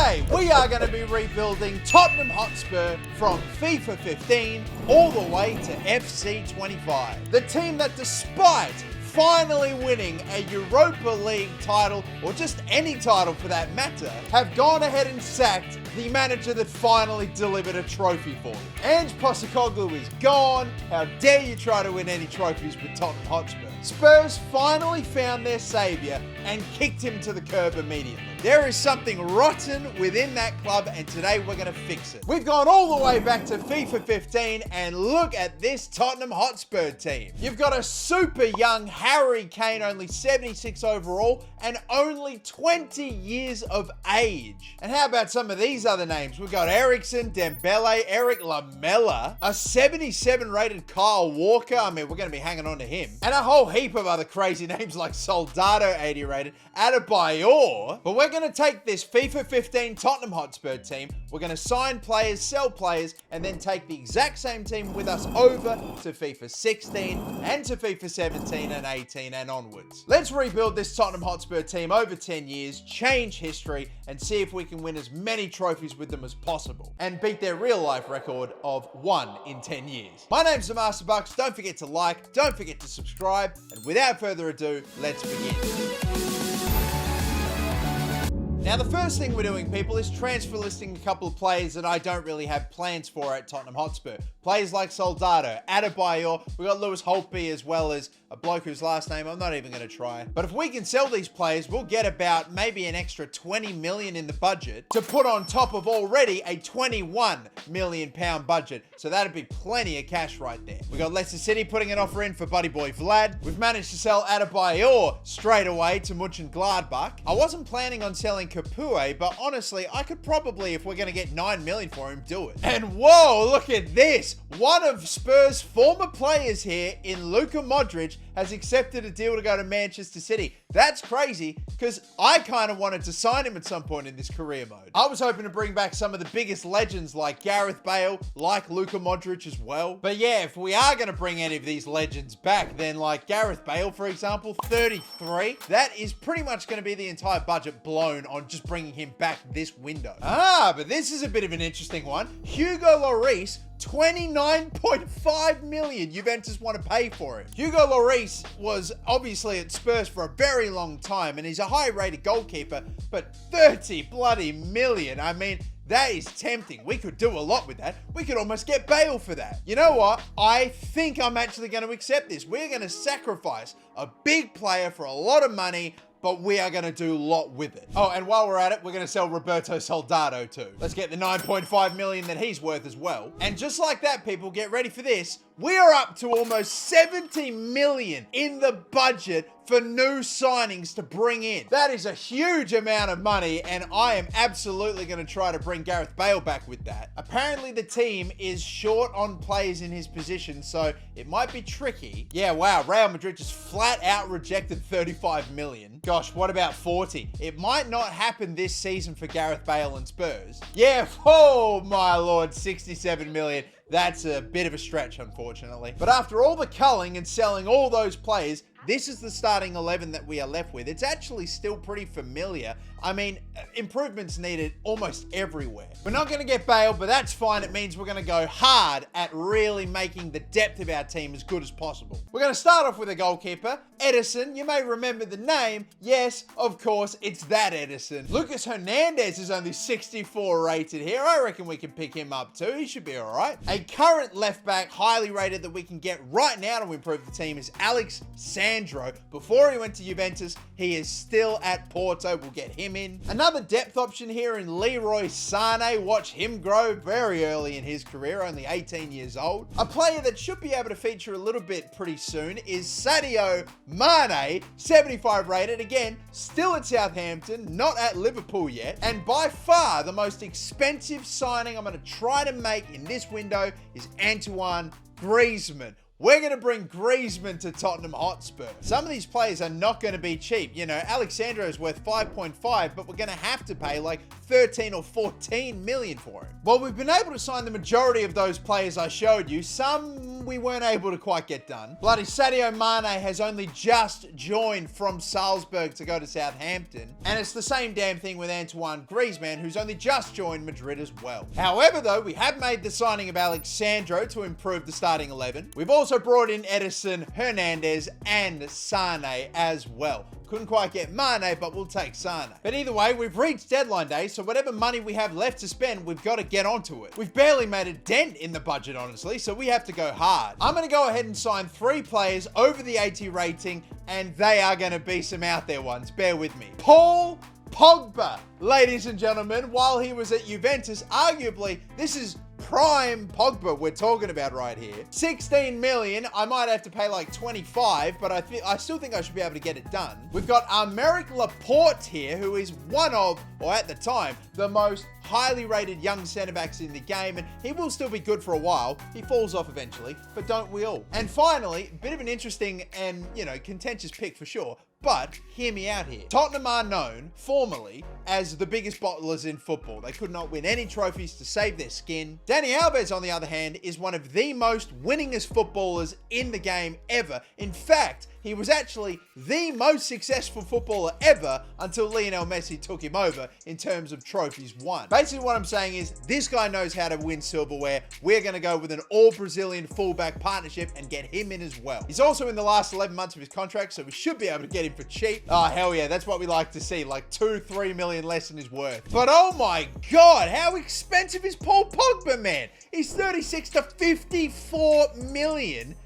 Today, we are going to be rebuilding Tottenham Hotspur from FIFA 15 all the way to FC 25. The team that, despite finally winning a Europa League title, or just any title for that matter, have gone ahead and sacked the manager that finally delivered a trophy for them. Ange is gone. How dare you try to win any trophies with Tottenham Hotspur? Spurs finally found their saviour and kicked him to the curb immediately. There is something rotten within that club, and today we're going to fix it. We've gone all the way back to FIFA 15, and look at this Tottenham Hotspur team. You've got a super young Harry Kane, only 76 overall, and only 20 years of age. And how about some of these other names? We've got Eriksen, Dembele, Eric Lamela, a 77 rated Kyle Walker. I mean, we're going to be hanging on to him. And a whole heap of other crazy names like Soldado, 80 rated, Adebayor. But we're going to take this FIFA 15 Tottenham Hotspur team, we're going to sign players, sell players, and then take the exact same team with us over to FIFA 16 and to FIFA 17 and 18 and onwards. Let's rebuild this Tottenham Hotspur team over 10 years, change history, and see if we can win as many trophies with them as possible and beat their real life record of 1 in 10 years. My name's TheMasterBucks. Don't forget to like, don't forget to subscribe, and without further ado, let's begin. Now, the first thing we're doing, people, is transfer listing a couple of players that I don't really have plans for at Tottenham Hotspur. Players like Soldado, Adebayor, we got Lewis Holtby, as well as a bloke whose last name I'm not even going to try. But if we can sell these players, we'll get about maybe an extra 20 million in the budget to put on top of already a 21 million pound budget. So that'd be plenty of cash right there. We got Leicester City putting an offer in for buddy boy Vlad. We've managed to sell Adebayor straight away to Mönchengladbach. I wasn't planning on selling Capoue, but honestly, I could probably, if we're going to get 9 million for him, do it. And whoa, look at this. One of Spurs' former players here in Luka Modric has accepted a deal to go to Manchester City. That's crazy, because I kind of wanted to sign him at some point in this career mode. I was hoping to bring back some of the biggest legends like Gareth Bale, like Luka Modric as well. But yeah, if we are going to bring any of these legends back, then like Gareth Bale, for example, 33, that is pretty much going to be the entire budget blown on just bringing him back this window. But this is a bit of an interesting one. Hugo Lloris, 29.5 million Juventus want to pay for him. Hugo Lloris was obviously at Spurs for a very long time, and he's a high-rated goalkeeper, but 30 bloody million. I mean, that is tempting. We could do a lot with that. We could almost get Bale for that. You know what? I think I'm actually going to accept this. We're going to sacrifice a big player for a lot of money, but we are going to do a lot with it. Oh, and while we're at it, we're going to sell Roberto Soldado too. Let's get the 9.5 million that he's worth as well. And just like that, people, get ready for this. We are up to almost 70 million in the budget for new signings to bring in. That is a huge amount of money, and I am absolutely going to try to bring Gareth Bale back with that. Apparently, the team is short on players in his position, so it might be tricky. Yeah, wow, Real Madrid just flat out rejected 35 million. Gosh, what about 40? It might not happen this season for Gareth Bale and Spurs. Yeah, oh my lord, 67 million. That's a bit of a stretch, unfortunately. But after all the culling and selling all those players, this is the starting 11 that we are left with. It's actually still pretty familiar. I mean, improvements needed almost everywhere. We're not going to get Bale, but that's fine. It means we're going to go hard at really making the depth of our team as good as possible. We're going to start off with a goalkeeper, Edison. You may remember the name. Yes, of course, it's that Edison. Lucas Hernandez is only 64 rated here. I reckon we can pick him up too. He should be all right. A current left back, highly rated, that we can get right now to improve the team is Alex Sandro. Before he went to Juventus, he is still at Porto. We'll get him in. Another depth option here in Leroy Sané. Watch him grow very early in his career, only 18 years old. A player that should be able to feature a little bit pretty soon is Sadio Mane, 75 rated. Again, still at Southampton, not at Liverpool yet. And by far the most expensive signing I'm going to try to make in this window is Antoine Griezmann. We're going to bring Griezmann to Tottenham Hotspur. Some of these players are not going to be cheap. You know, Alexandro is worth 5.5, but we're going to have to pay like 13 or 14 million for him. Well, we've been able to sign the majority of those players I showed you. Some we weren't able to quite get done. Bloody Sadio Mane has only just joined from Salzburg to go to Southampton. And it's the same damn thing with Antoine Griezmann, who's only just joined Madrid as well. However, though, we have made the signing of Alexandro to improve the starting 11. We've also brought in Edison, Hernandez, and Sane as well. Couldn't quite get Mane, but we'll take Sane. But either way, we've reached deadline day, so whatever money we have left to spend, we've got to get onto it. We've barely made a dent in the budget, honestly, so we have to go hard. I'm going to go ahead and sign 3 players over the 80 rating, and they are going to be some out there ones. Bear with me. Paul Pogba, ladies and gentlemen, while he was at Juventus, arguably, this is prime Pogba we're talking about right here. 16 million. I might have to pay like 25, but I still think I should be able to get it done. We've got Aymeric Laporte here, who is one of, or at the time, the most highly rated young centre-backs in the game, and he will still be good for a while. He falls off eventually, but don't we all? And finally, a bit of an interesting and, you know, contentious pick for sure, but hear me out here. Tottenham are known, formerly, as the biggest bottlers in football. They could not win any trophies to save their skin. Dani Alves, on the other hand, is one of the most winningest footballers in the game ever. In fact, he was actually the most successful footballer ever until Lionel Messi took him over in terms of trophies won. Basically what I'm saying is this guy knows how to win silverware. We're going to go with an all-Brazilian fullback partnership and get him in as well. He's also in the last 11 months of his contract, so we should be able to get him for cheap. Oh, hell yeah, that's what we like to see, like 2-3 million less than his worth. But oh my God, how expensive is Paul Pogba, man? He's 36 to 54 million.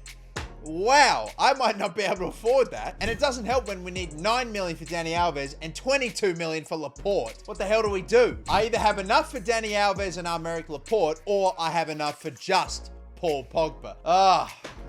Wow, I might not be able to afford that. And it doesn't help when we need 9 million for Dani Alves and 22 million for Laporte. What the hell do we do? I either have enough for Dani Alves and Aymeric Laporte, or I have enough for just Paul Pogba.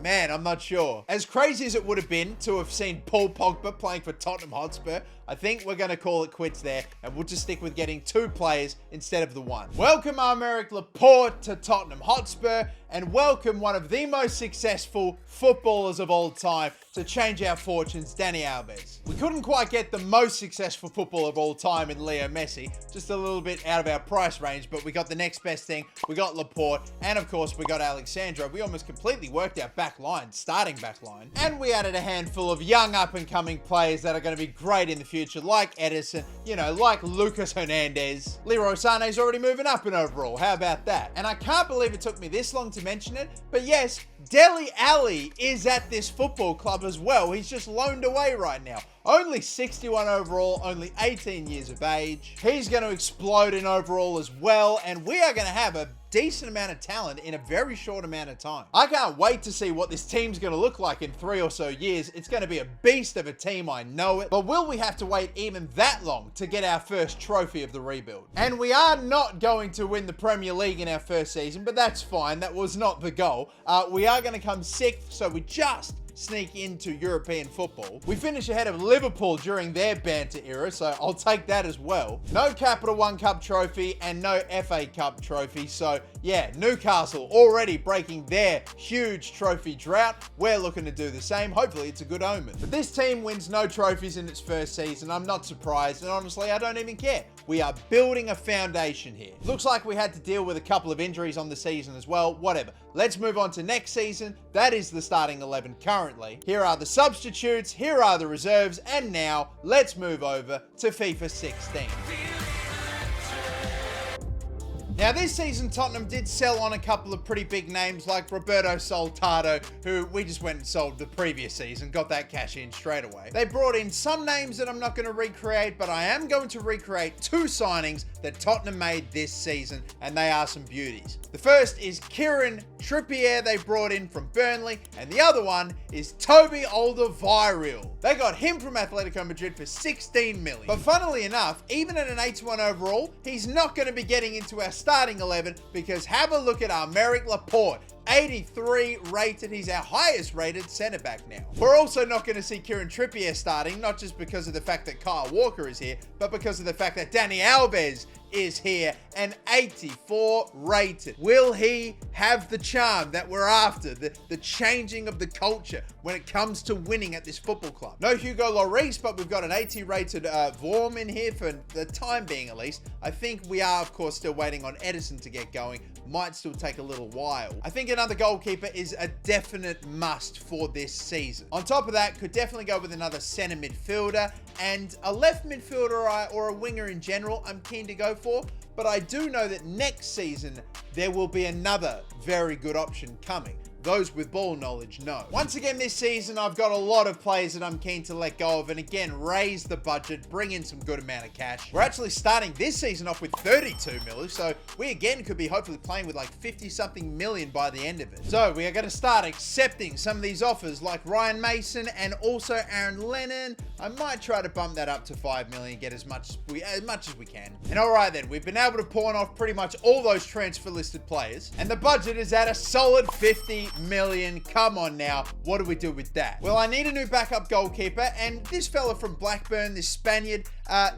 Man, I'm not sure. As crazy as it would have been to have seen Paul Pogba playing for Tottenham Hotspur, I think we're going to call it quits there, and we'll just stick with getting 2 players instead of the 1. Welcome Aymeric Laporte to Tottenham Hotspur, and welcome one of the most successful footballers of all time to change our fortunes, Dani Alves. We couldn't quite get the most successful footballer of all time in Leo Messi, just a little bit out of our price range, but we got the next best thing. We got Laporte, and of course we got Alexandro. We almost completely worked our back line, starting back line, and we added a handful of young up-and-coming players that are going to be great in the future, like Edison, you know, like Lucas Hernandez. Leroy Sané's already moving up in overall. How about that? And I can't believe it took me this long to mention it, but yes, Dele Alli is at this football club as well. He's just loaned away right now. Only 61 overall, only 18 years of age. He's going to explode in overall as well, and we are going to have a decent amount of talent in a very short amount of time. I can't wait to see what this team's going to look like in 3 or so years. It's going to be a beast of a team, I know it. But will we have to wait even that long to get our first trophy of the rebuild? And we are not going to win the Premier League in our first season, but that's fine. That was not the goal. We are going to come 6th, so we just sneak into European football. We finish ahead of Liverpool during their banter era, so I'll take that as well. No Capital One Cup trophy and no FA Cup trophy, so yeah, Newcastle already breaking their huge trophy drought. We're looking to do the same. Hopefully it's a good omen. But this team wins no trophies in its first season. I'm not surprised, and honestly, I don't even care. We are building a foundation here. Looks like we had to deal with a couple of injuries on the season as well. Whatever. Let's move on to next season. That is the starting 11 currently. Here are the substitutes, here are the reserves, and now let's move over to FIFA 16. Now this season, Tottenham did sell on a couple of pretty big names like Roberto Soltado, who we just went and sold the previous season, got that cash in straight away. They brought in some names that I'm not going to recreate, but I am going to recreate 2 signings that Tottenham made this season, and they are some beauties. The first is Kieran Trippier they brought in from Burnley, and the other one is Toby Alderweireld. They got him from Atletico Madrid for 16 million. But funnily enough, even at an 81 overall, he's not going to be getting into our starting 11, because have a look at Aymeric Laporte. 83 rated. He's our highest rated centre back now. We're also not going to see Kieran Trippier starting, not just because of the fact that Kyle Walker is here, but because of the fact that Dani Alves is here, an 84 rated. Will he have the charm that we're after, the changing of the culture when it comes to winning at this football club? No Hugo Lloris, but we've got an 80 rated Vorm in here for the time being at least. I think we are, of course, still waiting on Edison to get going. Might still take a little while. I think another goalkeeper is a definite must for this season. On top of that, could definitely go with another center midfielder, and a left midfielder or a winger in general I'm keen to go for. But I do know that next season there will be another very good option coming. Those with ball knowledge know. Once again this season, I've got a lot of players that I'm keen to let go of, and again, raise the budget, bring in some good amount of cash. We're actually starting this season off with 32 million, so we again could be hopefully playing with like 50-something million by the end of it. So we are going to start accepting some of these offers like Ryan Mason and also Aaron Lennon. I might try to bump that up to 5 million, get as much as we can. And all right then, we've been able to pawn off pretty much all those transfer listed players, and the budget is at a solid 50 million. Come on now, what do we do with that? Well, I need a new backup goalkeeper, and this fella from Blackburn, this Spaniard,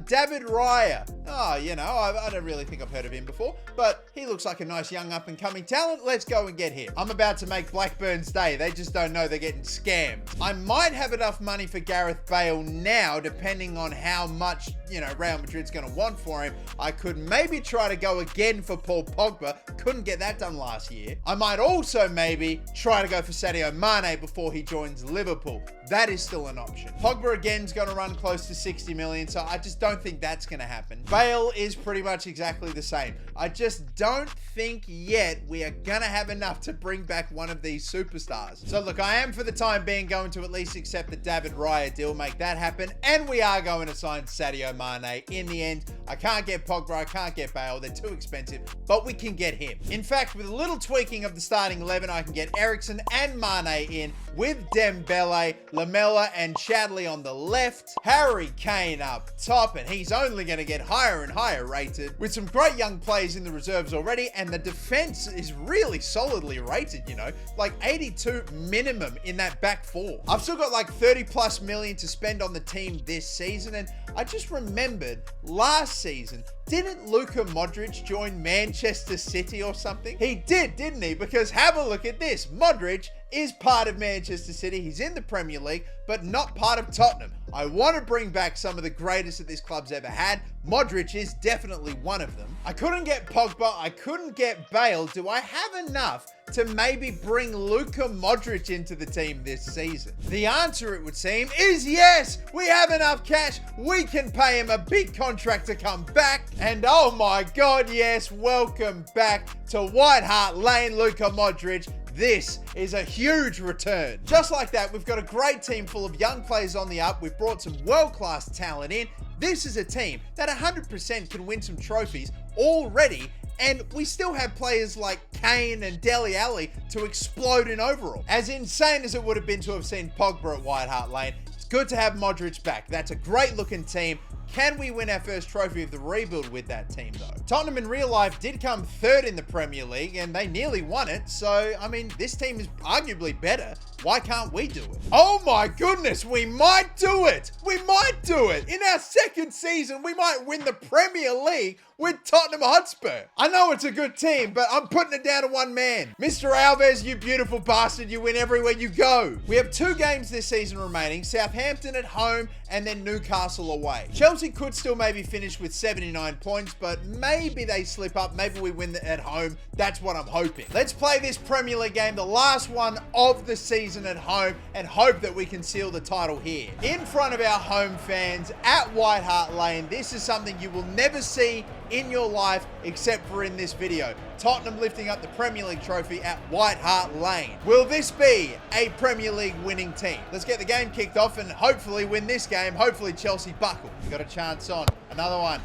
David Raya. Oh, you know, I don't really think I've heard of him before, but he looks like a nice young up-and-coming talent. Let's go and get him. I'm about to make Blackburn's day. They just don't know they're getting scammed. I might have enough money for Gareth Bale now, depending on how much, you know, Real Madrid's going to want for him. I could maybe try to go again for Paul Pogba. Couldn't get that done last year. I might also maybe try to go for Sadio Mane before he joins Liverpool. That is still an option. Pogba again's going to run close to 60 million, so I just don't think that's going to happen. Bale is pretty much exactly the same. I just don't think yet we are going to have enough to bring back one of these superstars. So look, I am for the time being going to at least accept the David Raya deal, make that happen, and we are going to sign Sadio Mane in the end. I can't get Pogba, I can't get Bale, they're too expensive, but we can get him. In fact, with a little tweaking of the starting 11, I can get Eriksen and Mane in with Dembele, Lamela and Chadley on the left, Harry Kane up top, and he's only going to get higher and higher rated, with some great young players in the reserves already, and the defense is really solidly rated, you know, like 82 minimum in that back four. I've still got like 30 plus million to spend on the team this season, and I just remembered last season, didn't Luka Modric join Manchester City or something? He did, didn't he? Because have a look at this. Modric is part of Manchester City. He's in the Premier League, but not part of Tottenham. I want to bring back some of the greatest that this club's ever had. Modric is definitely one of them. I couldn't get Pogba. I couldn't get Bale. Do I have enough to maybe bring Luka Modric into the team this season? The answer, it would seem, is yes. We have enough cash. We can pay him a big contract to come back. And oh my God, yes, welcome back to White Hart Lane, Luka Modric. This is a huge return. Just like that, we've got a great team full of young players on the up. We've brought some world-class talent in. This is a team that 100% can win some trophies already, and we still have players like Kane and Dele Alli to explode in overall. As insane as it would have been to have seen Pogba at White Hart Lane, it's good to have Modric back. That's a great looking team. Can we win our first trophy of the rebuild with that team, though? Tottenham in real life did come third in the Premier League, and they nearly won it. So, I mean, this team is arguably better. Why can't we do it? Oh my goodness, we might do it. We might do it. In our second season, we might win the Premier League with Tottenham Hotspur. I know it's a good team, but I'm putting it down to one man. Mr. Alves, you beautiful bastard, you win everywhere you go. We have 2 games this season remaining, Southampton at home and then Newcastle away. Chelsea could still maybe finish with 79 points, but maybe they slip up, maybe we win at home. That's what I'm hoping. Let's play this Premier League game, the last one of the season at home, and hope that we can seal the title here. In front of our home fans at White Hart Lane, this is something you will never see in your life except for in this video. Tottenham lifting up the Premier League trophy at White Hart Lane. Will this be a Premier League winning team? Let's get the game kicked off and hopefully win this game. Hopefully Chelsea buckle. We've got a chance on. Another one,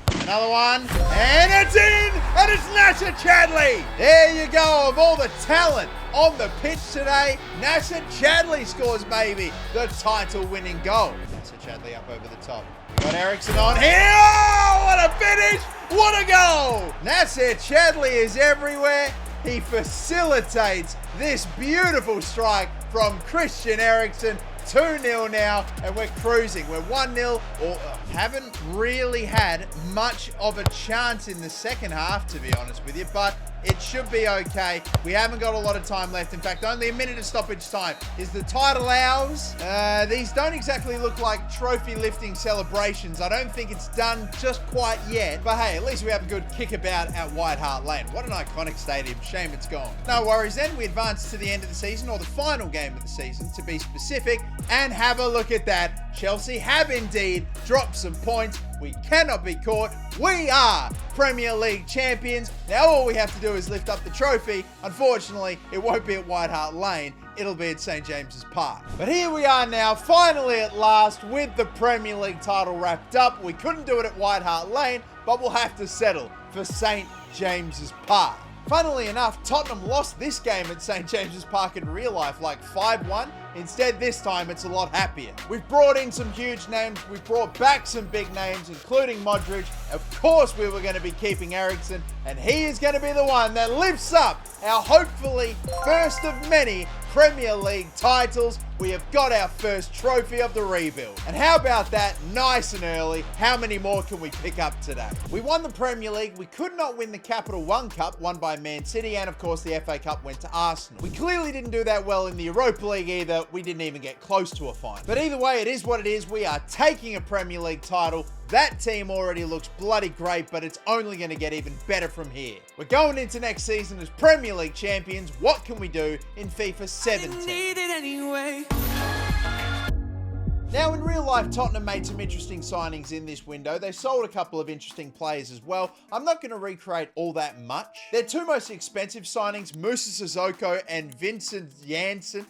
and it's in, and it's Nasser Chadley. There you go, of all the talent on the pitch today, Nasser Chadley scores maybe the title-winning goal. Nasser Chadley up over the top. We got Eriksen on here. Oh, what a finish! What a goal! Nasser Chadley is everywhere. He facilitates this beautiful strike from Christian Eriksen. 2-0 now, and we're cruising. We're 1-0, or haven't really had much of a chance in the second half, to be honest with you, but it should be okay. We haven't got a lot of time left. In fact, only a minute of stoppage time. Is the title ours? These don't exactly look like trophy lifting celebrations. I don't think it's done just quite yet. But hey, at least we have a good kickabout at White Hart Lane. What an iconic stadium. Shame it's gone. No worries then. We advance to the end of the season, or the final game of the season, to be specific. And have a look at that. Chelsea have indeed dropped some points. We cannot be caught. We are Premier League champions. Now all we have to do is lift up the trophy. Unfortunately, it won't be at White Hart Lane. It'll be at St. James's Park. But here we are now, finally at last, with the Premier League title wrapped up. We couldn't do it at White Hart Lane, but we'll have to settle for St. James's Park. Funnily enough, Tottenham lost this game at St. James's Park in real life, like 5-1. Instead, this time, it's a lot happier. We've brought in some huge names. We've brought back some big names, including Modric. Of course, we were going to be keeping Eriksen, and he is going to be the one that lifts up our hopefully first of many Premier League titles. We have got our first trophy of the rebuild. And how about that, nice and early? How many more can we pick up today? We won the Premier League. We could not win the Capital One Cup, won by Man City, and of course the FA Cup went to Arsenal. We clearly didn't do that well in the Europa League either. We didn't even get close to a final. But either way, it is what it is. We are taking a Premier League title. That team already looks bloody great, but it's only going to get even better from here. We're going into next season as Premier League champions. What can we do in FIFA 17? Now, in real life, Tottenham made some interesting signings in this window. They sold a couple of interesting players as well. I'm not going to recreate all that much. Their two most expensive signings, Moussa Sissoko and Vincent Janssen,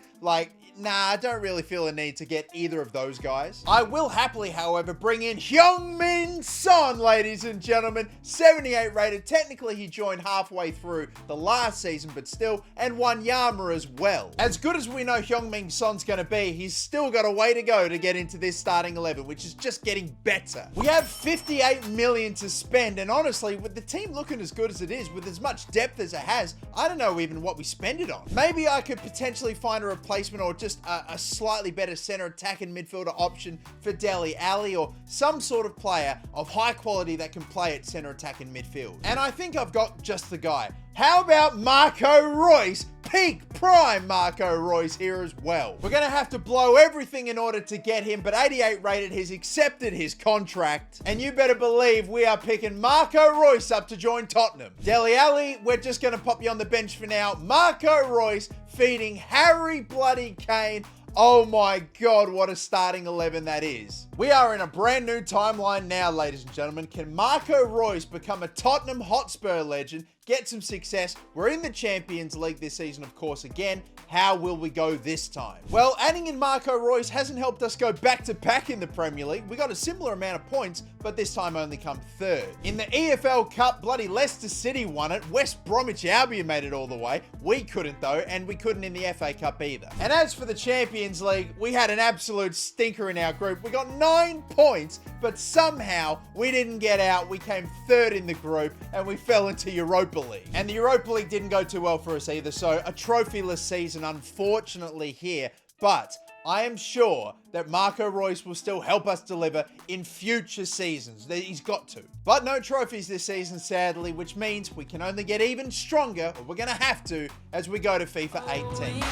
nah, I don't really feel a need to get either of those guys. I will happily, however, bring in Heung-min Son, ladies and gentlemen. 78 rated. Technically, he joined halfway through the last season, but still, and Wanyama as well. As good as we know Heung-min Son's going to be, he's still got a way to go to get into this starting 11, which is just getting better. We have 58 million to spend, and honestly, with the team looking as good as it is, with as much depth as it has, I don't know even what we spend it on. Maybe I could potentially find a replacement or just a slightly better center attack and midfielder option for Dele Alli, or some sort of player of high quality that can play at center attack and midfield. And I think I've got just the guy. How about Marco Reus? Peak prime Marco Reus here as well. We're going to have to blow everything in order to get him, but 88 rated, he's accepted his contract. And you better believe we are picking Marco Reus up to join Tottenham. Dele Alli, we're just going to pop you on the bench for now. Marco Reus feeding Harry bloody Kane. Oh my God, what a starting 11 that is. We are in a brand new timeline now, ladies and gentlemen. Can Marco Reus become a Tottenham Hotspur legend, get some success? We're in the Champions League this season, of course, again. How will we go this time? Well, adding in Marco Reus hasn't helped us go back-to-back in the Premier League. We got a similar amount of points, but this time only come third. In the EFL Cup, bloody Leicester City won it. West Bromwich Albion made it all the way. We couldn't though, and we couldn't in the FA Cup either. And as for the Champions League, we had an absolute stinker in our group. We got 9 points, but somehow we didn't get out. We came third in the group, and we fell into Europa League. And the Europa League didn't go too well for us either, so a trophyless season, unfortunately, here. But I am sure that Marco Reus will still help us deliver in future seasons. He's got to. But no trophies this season, sadly, which means we can only get even stronger, or we're going to have to, as we go to FIFA 18.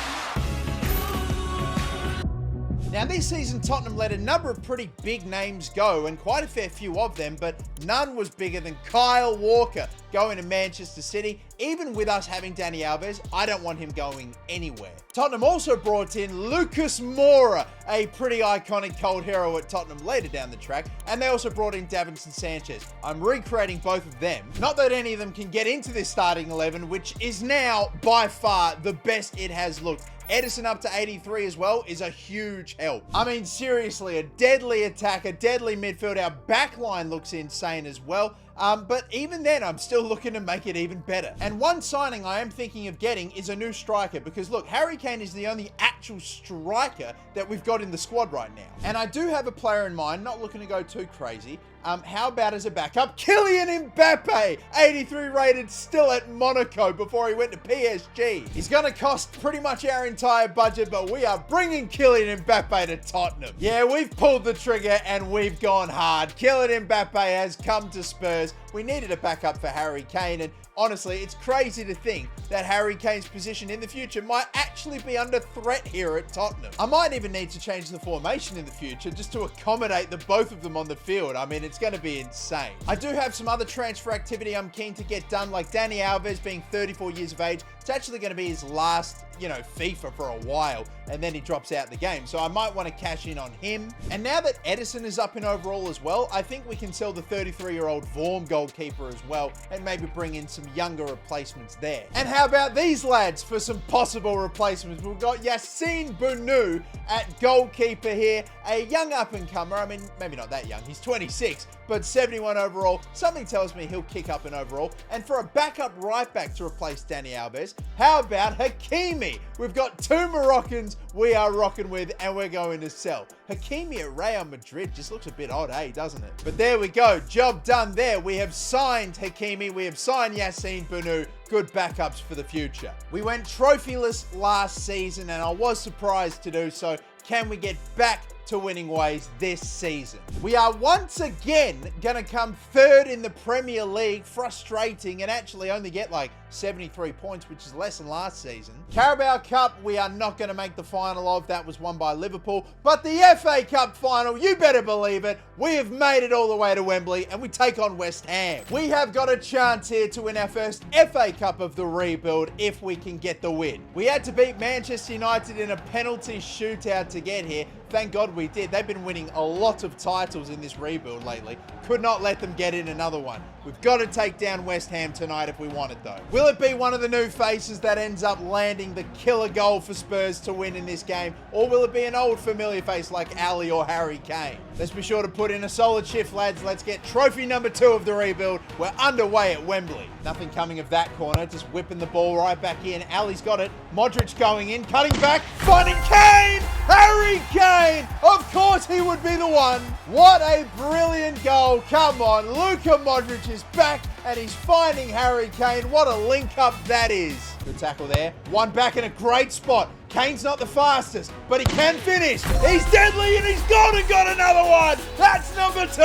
Now, this season, Tottenham let a number of pretty big names go, and quite a fair few of them, but none was bigger than Kyle Walker going to Manchester City. Even with us having Dani Alves, I don't want him going anywhere. Tottenham also brought in Lucas Moura, a pretty iconic cult hero at Tottenham later down the track, and they also brought in Davinson Sanchez. I'm recreating both of them. Not that any of them can get into this starting 11, which is now by far the best it has looked. Edison up to 83 as well is a huge help. I mean, seriously, a deadly attack, a deadly midfield. Our backline looks insane as well. But even then, I'm still looking to make it even better. And one signing I am thinking of getting is a new striker, because look, Harry Kane is the only actual striker that we've got in the squad right now. And I do have a player in mind, not looking to go too crazy, How about as a backup, Kylian Mbappe, 83 rated, still at Monaco before he went to PSG. He's going to cost pretty much our entire budget, but we are bringing Kylian Mbappe to Tottenham. Yeah, we've pulled the trigger and we've gone hard. Kylian Mbappe has come to Spurs. We needed a backup for Harry Kane, and honestly, it's crazy to think that Harry Kane's position in the future might actually be under threat here at Tottenham. I might even need to change the formation in the future just to accommodate the both of them on the field. I mean, it's going to be insane. I do have some other transfer activity I'm keen to get done, like Dani Alves being 34 years of age. It's actually going to be his last, FIFA for a while, and then he drops out the game. So I might want to cash in on him. And now that Edison is up in overall as well, I think we can sell the 33-year-old Vorm goalkeeper as well, and maybe bring in some younger replacements there. And how about these lads for some possible replacements? We've got Yassine Bounou at goalkeeper here, a young up-and-comer. I mean, maybe not that young. He's 26, but 71 overall. Something tells me he'll kick up in overall. And for a backup right back to replace Dani Alves, how about Hakimi? We've got two Moroccans we are rocking with, and we're going to sell. Hakimi at Real Madrid just looks a bit odd, doesn't it? But there we go. Job done there. We have signed Hakimi. We have signed Yassine Bounou. Good backups for the future. We went trophyless last season, and I was surprised to do so. Can we get back to winning ways this season? We are once again going to come third in the Premier League. Frustrating, and actually only get like 73 points, which is less than last season. Carabao Cup, we are not going to make the final of. That was won by Liverpool. But the FA Cup final, you better believe it. We have made it all the way to Wembley, and we take on West Ham. We have got a chance here to win our first FA Cup of the rebuild if we can get the win. We had to beat Manchester United in a penalty shootout to get here. Thank God we did. They've been winning a lot of titles in this rebuild lately. Could not let them get in another one. We've got to take down West Ham tonight if we want it, though. Will it be one of the new faces that ends up landing the killer goal for Spurs to win in this game? Or will it be an old familiar face like Ali or Harry Kane? Let's be sure to put in a solid shift, lads. Let's get trophy number 2 of the rebuild. We're underway at Wembley. Nothing coming of that corner. Just whipping the ball right back in. Ali's got it. Modric going in. Cutting back. Finding Kane! Harry Kane! Of course he would be the one. What a brilliant goal. Come on. Luka Modric is back and he's finding Harry Kane. What a link up that is. Good tackle there. One back in a great spot. Kane's not the fastest, but he can finish. He's deadly and he's gone and got another one. That's number 2.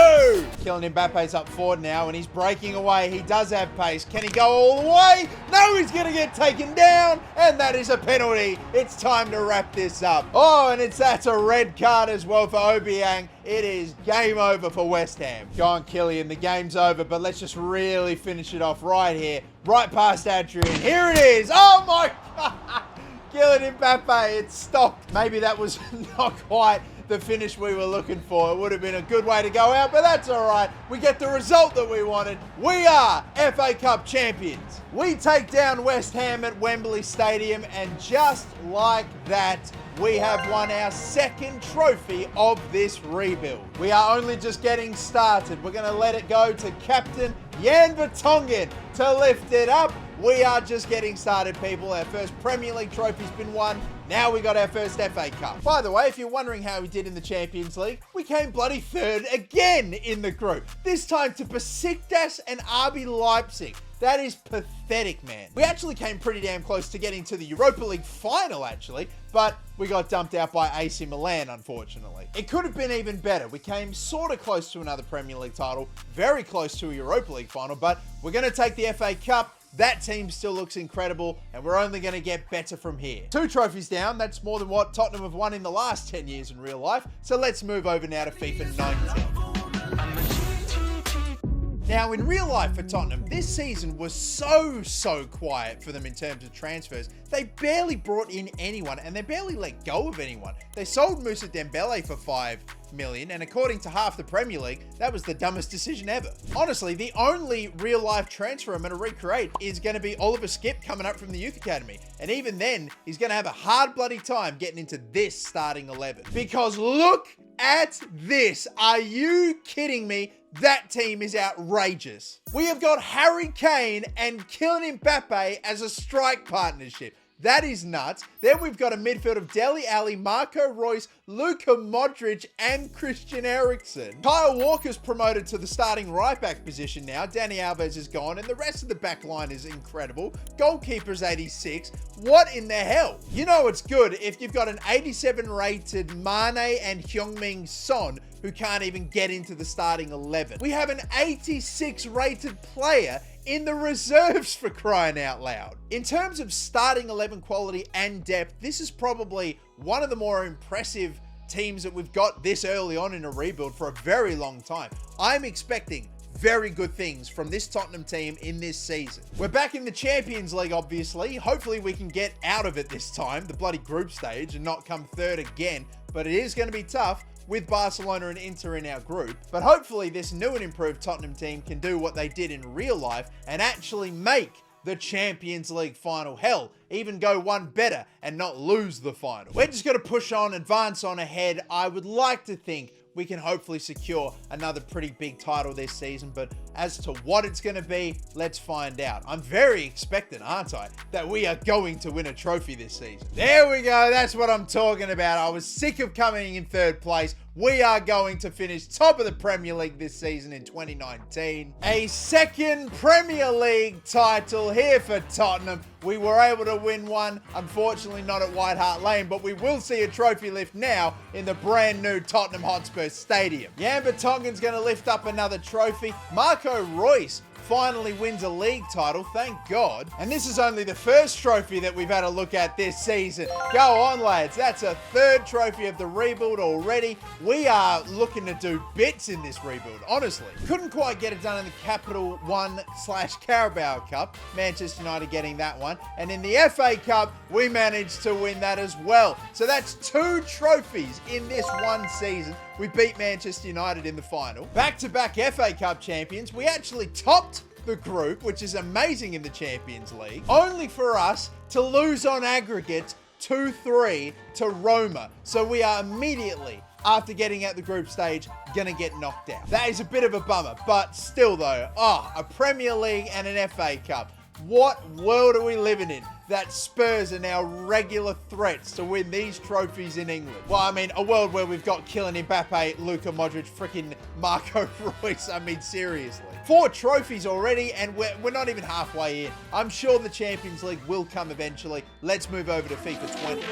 Kylian Mbappe's up forward now and he's breaking away. He does have pace. Can he go all the way? No, he's going to get taken down, and that is a penalty. It's time to wrap this up. Oh, and that's a red card as well for Obiang. It is game over for West Ham. Go on, Kylian. The game's over, but let's just really finish it off right here. Right past Adrian. Here it is. Oh, my God. Kylian Mbappe, it stopped. Maybe that was not quite the finish we were looking for. It would have been a good way to go out, but that's all right. We get the result that we wanted. We are FA Cup champions. We take down West Ham at Wembley Stadium, and just like that, we have won our second trophy of this rebuild. We are only just getting started. We're going to let it go to Captain Jan Vertonghen to lift it up. We are just getting started, people. Our first Premier League trophy's been won. Now we got our first FA Cup. By the way, if you're wondering how we did in the Champions League, we came bloody third again in the group. This time to Besiktas and RB Leipzig. That is pathetic, man. We actually came pretty damn close to getting to the Europa League final, actually, but we got dumped out by AC Milan, unfortunately. It could have been even better. We came sort of close to another Premier League title, very close to a Europa League final, but we're going to take the FA Cup. That team still looks incredible, and we're only going to get better from here. 2 trophies down. That's more than what Tottenham have won in the last 10 years in real life. So let's move over now to FIFA 19. Now, in real life for Tottenham, this season was so quiet for them in terms of transfers. They barely brought in anyone, and they barely let go of anyone. They sold Moussa Dembele for $5 million, and according to half the Premier League, that was the dumbest decision ever. Honestly, the only real-life transfer I'm going to recreate is going to be Oliver Skipp coming up from the Youth Academy. And even then, he's going to have a hard bloody time getting into this starting 11. Because look at this. Are you kidding me? That team is outrageous. We have got Harry Kane and Kylian Mbappe as a strike partnership. That is nuts. Then we've got a midfield of Dele Alli, Marco Reus, Luka Modric, and Christian Eriksen. Kyle Walker's promoted to the starting right back position now. Dani Alves is gone, and the rest of the back line is incredible. Goalkeeper's 86. What in the hell? You know it's good if you've got an 87 rated Mane and Heung-min Son who can't even get into the starting 11. We have an 86 rated player in the reserves, for crying out loud. In terms of starting 11 quality and depth, this is probably one of the more impressive teams that we've got this early on in a rebuild for a very long time. I'm expecting very good things from this Tottenham team in this season. We're back in the Champions League, obviously. Hopefully we can get out of it this time, the bloody group stage, and not come third again. But it is going to be tough with Barcelona and Inter in our group. But hopefully this new and improved Tottenham team can do what they did in real life and actually make the Champions League final. Hell, even go one better and not lose the final. We're just going to push on, advance on ahead. I would like to think we can hopefully secure another pretty big title this season, but as to what it's going to be, let's find out. I'm very expectant, aren't I, that we are going to win a trophy this season. There we go. That's what I'm talking about. I was sick of coming in third place. We are going to finish top of the Premier League this season in 2019. A second Premier League title here for Tottenham. We were able to win one, unfortunately not at White Hart Lane, but we will see a trophy lift now in the brand new Tottenham Hotspur Stadium. Jan Vertonghen's going to lift up another trophy. Marco Reus finally wins a league title, thank God. And this is only the first trophy that we've had a look at this season. Go on, lads. That's a third trophy of the rebuild already. We are looking to do bits in this rebuild, honestly. Couldn't quite get it done in the Capital One/Carabao Cup. Manchester United getting that one. And in the FA Cup, we managed to win that as well. So that's 2 trophies in this one season. We beat Manchester United in the final. Back-to-back FA Cup champions. We actually topped the group, which is amazing in the Champions League, only for us to lose on aggregate 2-3 to Roma. So we are immediately, after getting out the group stage, gonna get knocked out. That is a bit of a bummer, but still though, a Premier League and an FA Cup. What world are we living in that Spurs are now regular threats to win these trophies in England? Well, I mean, a world where we've got Kylian Mbappe, Luka Modric, freaking Marco Reus. I mean, seriously. 4 trophies already, and we're not even halfway in. I'm sure the Champions League will come eventually. Let's move over to FIFA 20.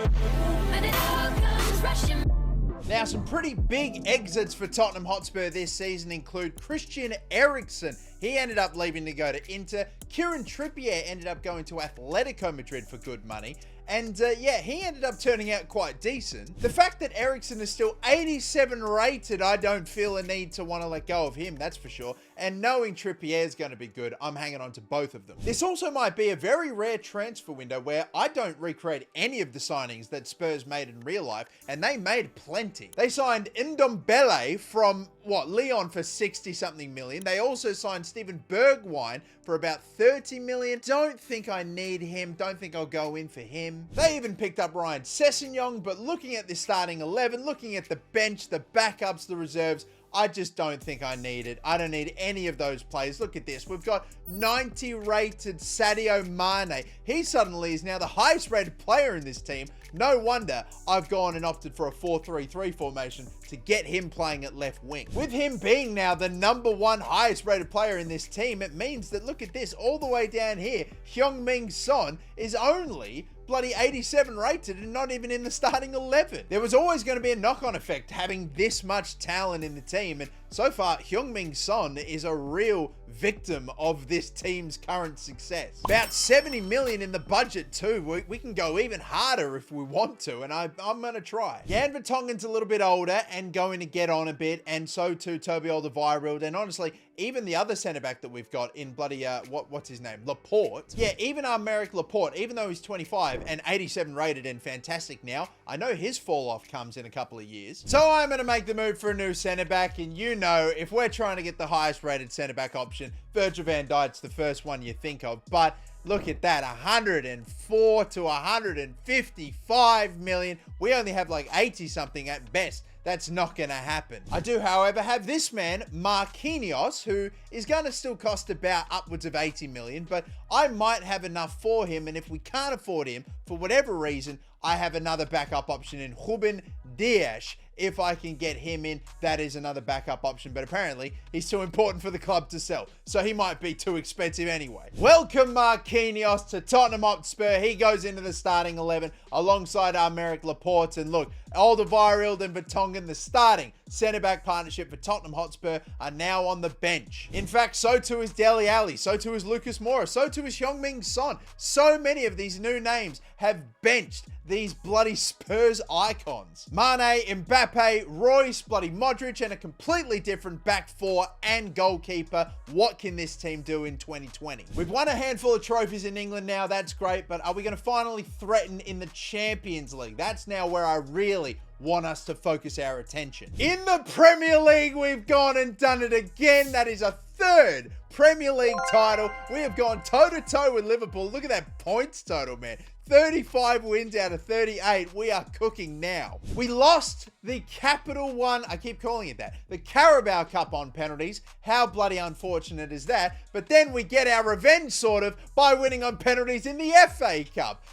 Now, some pretty big exits for Tottenham Hotspur this season include Christian Eriksen. He ended up leaving to go to Inter. Kieran Trippier ended up going to Atletico Madrid for good money. And yeah, he ended up turning out quite decent. The fact that Eriksen is still 87 rated, I don't feel a need to want to let go of him, that's for sure. And knowing Trippier is going to be good, I'm hanging on to both of them. This also might be a very rare transfer window where I don't recreate any of the signings that Spurs made in real life, and they made plenty. They signed Ndombele from, Lyon for 60-something million. They also signed Steven Bergwijn for about 30 million. Don't think I need him. Don't think I'll go in for him. They even picked up Ryan Sessegnon, but looking at the starting 11, looking at the bench, the backups, the reserves, I just don't think I need it. I don't need any of those players. Look at this. We've got 90 rated Sadio Mane. He suddenly is now the highest rated player in this team. No wonder I've gone and opted for a 4-3-3 formation to get him playing at left wing. With him being now the #1 highest rated player in this team, it means that, look at this, all the way down here, Heung-min Son is only bloody 87 rated and not even in the starting 11. There was always going to be a knock-on effect having this much talent in the team, and so far Heung-min Son is a real victim of this team's current success. About 70 million in the budget too. We can go even harder if we want to, and I'm going to try. Jan Vertonghen's a little bit older and going to get on a bit, and so too Toby Alderweireld, and honestly, even the other centre-back that we've got in bloody, what's his name? Laporte. Yeah, even our Merrick Laporte, even though he's 25 and 87 rated and fantastic now, I know his fall-off comes in a couple of years. So I'm going to make the move for a new centre-back, and you know, if we're trying to get the highest rated centre-back option, Virgil van Dijk's the first one you think of, but look at that, 104 to 155 million. We only have like 80 something at best That's not going to happen. I do, however, have this man, Marquinhos, who is going to still cost about upwards of 80 million, but I might have enough for him, and if we can't afford him, for whatever reason, I have another backup option in Ruben Dias. If I can get him in, that is another backup option, but apparently he's too important for the club to sell, so he might be too expensive anyway. Welcome Marquinhos to Tottenham Hotspur. He goes into the starting 11 alongside Aymeric Laporte, and look, Alderweireld and Vertonghen, the starting centre-back partnership for Tottenham Hotspur, are now on the bench. In fact, so too is Dele Alli, so too is Lucas Moura, so too is Heung-min Son. So many of these new names have benched these bloody Spurs icons. Mane, Mbappe, Royce, bloody Modric, and a completely different back four and goalkeeper. What can this team do in 2020? We've won a handful of trophies in England now, that's great, but are we going to finally threaten in the Champions League? That's now where I really want us to focus our attention. In the Premier League, we've gone and done it again. That is a third Premier League title. We have gone toe-to-toe with Liverpool. Look at that points total, man. 35 wins out of 38. We are cooking now. We lost the Capital One, I keep calling it that, the Carabao Cup on penalties. How bloody unfortunate is that? But then we get our revenge, sort of, by winning on penalties in the FA Cup.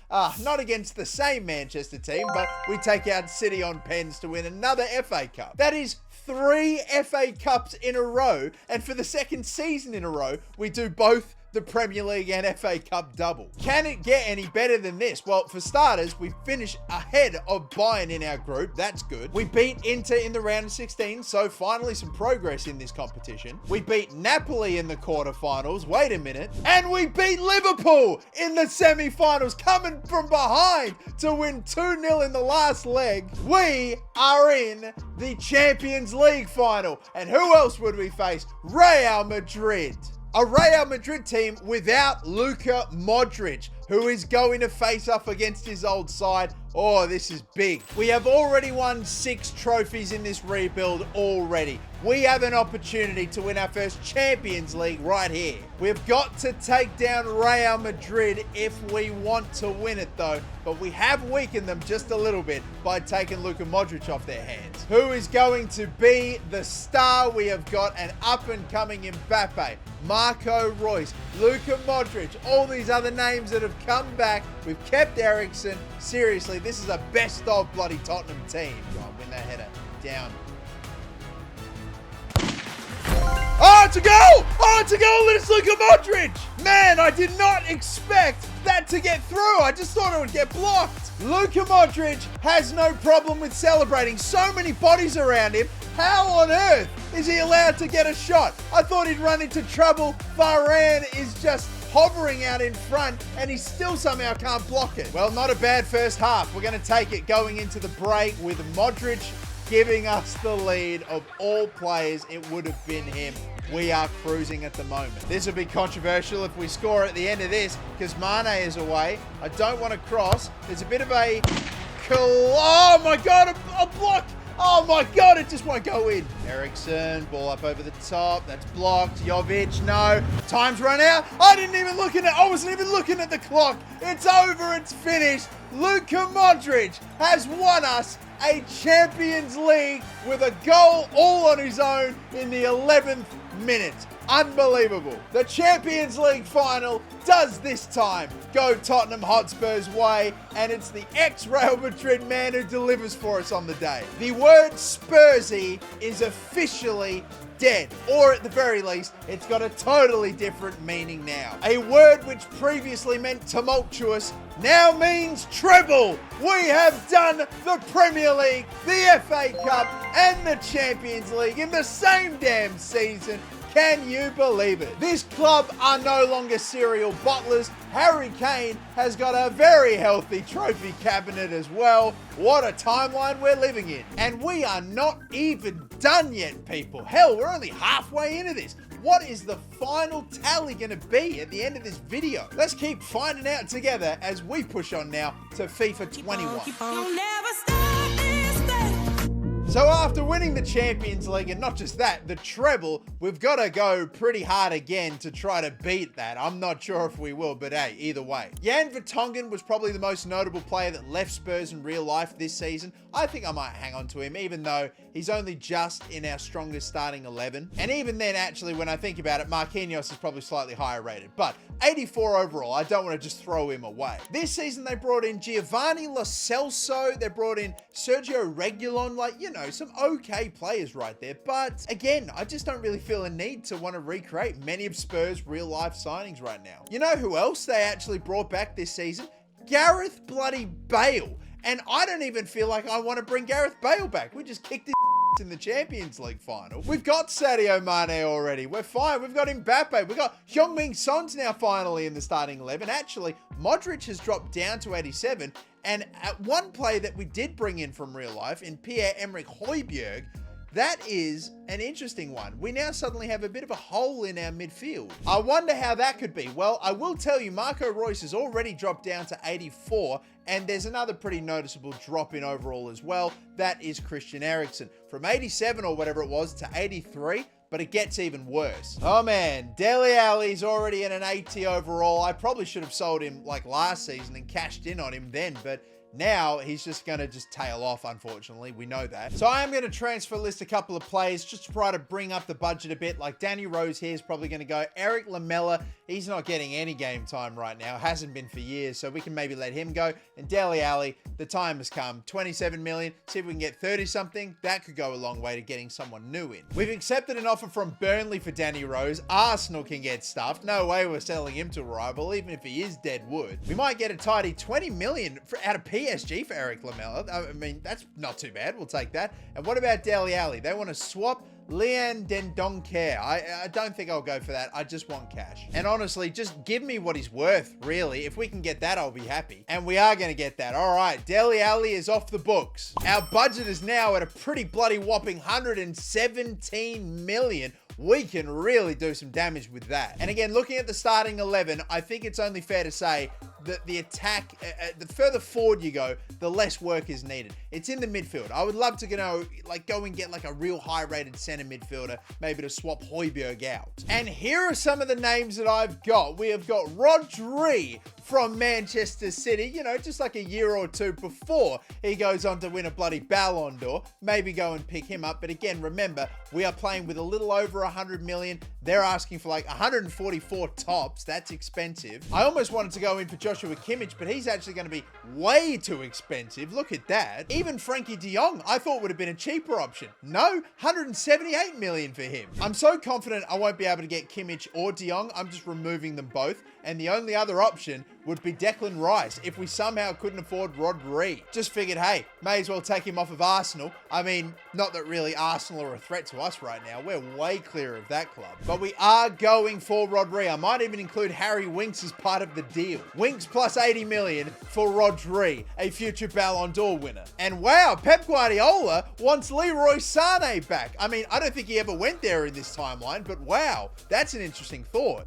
Not against the same Manchester team, but we take out City on pens to win another FA Cup. That is 3 FA Cups in a row, and for the second season in a row, we do both the Premier League and FA Cup double. Can it get any better than this? Well, for starters, we finished ahead of Bayern in our group. That's good. We beat Inter in the round of 16, so finally some progress in this competition. We beat Napoli in the quarterfinals. Wait a minute. And we beat Liverpool in the semi-finals, coming from behind to win 2-0 in the last leg. We are in the Champions League final. And who else would we face? Real Madrid. A Real Madrid team without Luka Modric, who is going to face up against his old side. Oh, this is big. We have already won 6 trophies in this rebuild already. We have an opportunity to win our first Champions League right here. We've got to take down Real Madrid if we want to win it though, but we have weakened them just a little bit by taking Luka Modric off their hands. Who is going to be the star? We have got an up-and-coming Mbappe, Marco Reus, Luka Modric, all these other names that have come back. We've kept Eriksen. Seriously, this is a best of bloody Tottenham team. Go on, win that header. Down. Oh, it's a goal! Oh, it's a goal, and it's Luka Modric! Man, I did not expect that to get through. I just thought it would get blocked. Luka Modric has no problem with celebrating. So many bodies around him. How on earth is he allowed to get a shot? I thought he'd run into trouble. Varane is just hovering out in front, and he still somehow can't block it. Well, not a bad first half. We're going to take it going into the break with Modric giving us the lead. Of all players, it would have been him. We are cruising at the moment. This will be controversial if we score at the end of this, because Mane is away. I don't want to cross. There's a bit of a... Oh my God, a block! Oh my God, it just won't go in. Eriksen, ball up over the top. That's blocked. Jovic, no. Time's run out. I didn't even look at it. I wasn't even looking at the clock. It's over. It's finished. Luka Modric has won us a Champions League with a goal all on his own in the 11th minute. Unbelievable. The Champions League final does this time go Tottenham Hotspur's way, and it's the ex-Real Madrid man who delivers for us on the day. The word Spursy is officially dead, or at the very least, it's got a totally different meaning now. A word which previously meant tumultuous now means treble. We have done the Premier League, the FA Cup, and the Champions League in the same damn season. Can you believe it? This club are no longer serial bottlers. Harry Kane has got a very healthy trophy cabinet as well. What a timeline we're living in. And we are not even done yet, people. Hell, we're only halfway into this. What is the final tally going to be at the end of this video? Let's keep finding out together as we push on now to FIFA 21. So after winning the Champions League, and not just that, the treble, we've got to go pretty hard again to try to beat that. I'm not sure if we will, but hey, either way. Jan Vertonghen was probably the most notable player that left Spurs in real life this season. I think I might hang on to him, even though he's only just in our strongest starting 11. And even then, actually, when I think about it, Marquinhos is probably slightly higher rated. But 84 overall, I don't want to just throw him away. This season, they brought in Giovanni Lo Celso. They brought in Sergio Reguilon, like, you know, some okay players right there. But again, I just don't really feel a need to want to recreate many of Spurs' real-life signings right now. You know who else they actually brought back this season? Gareth bloody Bale. And I don't even feel like I want to bring Gareth Bale back. We just kicked his in the Champions League final. We've got Sadio Mane already. We're fine. We've got Mbappe. We've got Heung-min Son's now finally in the starting 11. Actually, Modric has dropped down to 87. And at one play that we did bring in from real life, in Pierre-Emerick Højbjerg, that is an interesting one. We now suddenly have a bit of a hole in our midfield. I wonder how that could be. Well, I will tell you, Marco Reus has already dropped down to 84, and there's another pretty noticeable drop in overall as well. That is Christian Eriksen. From 87 or whatever it was to 83, but it gets even worse. Oh man, Dele Alli's already in an 80 overall. I probably should have sold him like last season and cashed in on him then, but now he's just going to tail off, unfortunately. We know that. So I am going to transfer list a couple of players just to try to bring up the budget a bit. Like Danny Rose here is probably going to go. Eric Lamela, he's not getting any game time right now. Hasn't been for years, so we can maybe let him go. And Dele Alli, the time has come. 27 million. See if we can get 30 something. That could go a long way to getting someone new in. We've accepted an offer from Burnley for Danny Rose. Arsenal can get stuffed. No way we're selling him to a rival, even if he is dead wood. We might get a tidy 20 million out of PSG for Eric Lamela. I mean, that's not too bad. We'll take that. And what about Dele Alli? They want to swap Lian Dendoncker. I don't think I'll go for that. I just want cash. And honestly, just give me what he's worth, really. If we can get that, I'll be happy. And we are going to get that. All right, Dele Alli is off the books. Our budget is now at a pretty bloody whopping 117 million. We can really do some damage with that. And again, looking at the starting 11, I think it's only fair to say that the attack, the further forward you go, the less work is needed. It's in the midfield. I would love to go and get like a real high-rated center midfielder, maybe to swap Højbjerg out. And here are some of the names that I've got. We have got Rodri from Manchester City, you know, just like a year or two before he goes on to win a bloody Ballon d'Or. Maybe go and pick him up. But again, remember, we are playing with a little over 100 million. They're asking for like 144 tops. That's expensive. I almost wanted to go in for Joshua Kimmich, but he's actually going to be way too expensive. Look at that. Even Frankie de Jong, I thought would have been a cheaper option. No, 178 million for him. I'm so confident I won't be able to get Kimmich or de Jong. I'm just removing them both. And the only other option would be Declan Rice if we somehow couldn't afford Rodri. Just figured, hey, may as well take him off of Arsenal. I mean, not that really Arsenal are a threat to us right now. We're way clear of that club. But we are going for Rodri. I might even include Harry Winks as part of the deal. Winks plus 80 million for Rodri, a future Ballon d'Or winner. And wow, Pep Guardiola wants Leroy Sané back. I mean, I don't think he ever went there in this timeline, but wow, that's an interesting thought.